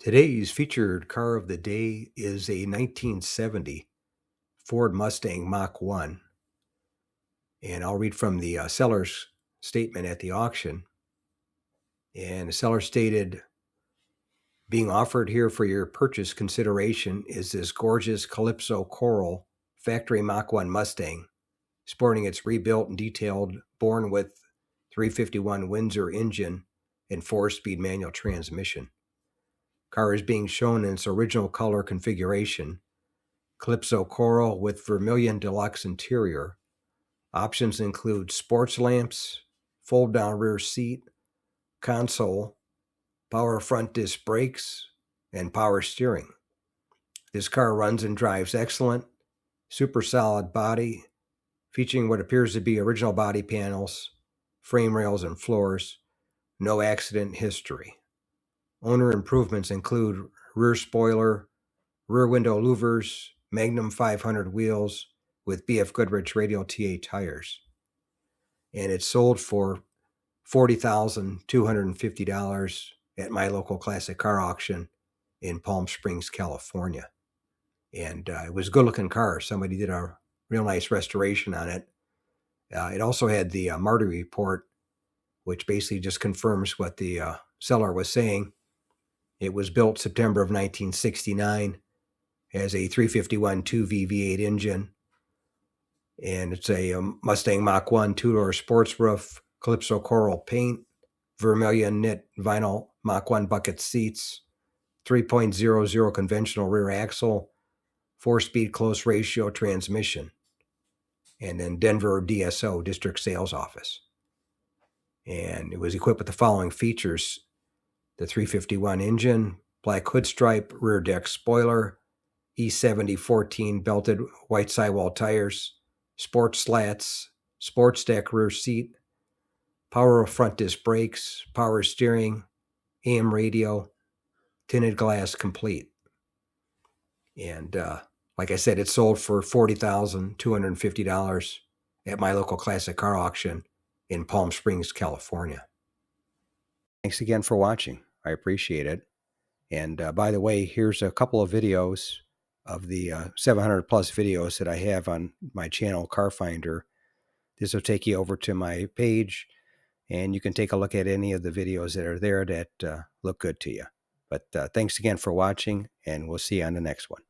Today's featured car of the day is a 1970 Ford Mustang Mach 1. And I'll read from the seller's statement at the auction. And the seller stated, being offered here for your purchase consideration is this gorgeous Calypso Coral factory Mach 1 Mustang, sporting its rebuilt and detailed, born with 351 Windsor engine and 4-speed manual transmission. Car is being shown in its original color configuration, Calypso Coral with Vermilion Deluxe interior. Options include sports lamps, fold-down rear seat, console, power front disc brakes, and power steering. This car runs and drives excellent, super solid body, featuring what appears to be original body panels, frame rails, and floors. No accident history. Owner improvements include rear spoiler, rear window louvers, Magnum 500 wheels with BF Goodrich radial TA tires. And it's sold for $40,250 at my local classic car auction in Palm Springs, California. And it was a good-looking car. Somebody did a real nice restoration on it. It also had the Marti report, which basically just confirms what the seller was saying. It was built September of 1969, has a 351 2V V8 engine, and it's a Mustang Mach 1 two-door sports roof, Calypso Coral paint, Vermilion knit vinyl Mach 1 bucket seats, 3.00 conventional rear axle, 4-speed close ratio transmission, and then Denver DSO, District Sales Office. And it was equipped with the following features: the 351 engine, black hood stripe, rear deck spoiler, E70 14 belted white sidewall tires, sports slats, sports deck rear seat, power front disc brakes, power steering, AM radio, tinted glass complete. And like I said, it sold for $40,250 at my local classic car auction in Palm Springs, California. Thanks again for watching. I appreciate it. And by the way, here's a couple of videos of the 700 plus videos that I have on my channel, Car Finder. This will take you over to my page, and you can take a look at any of the videos that are there that look good to you. But thanks again for watching, and we'll see you on the next one.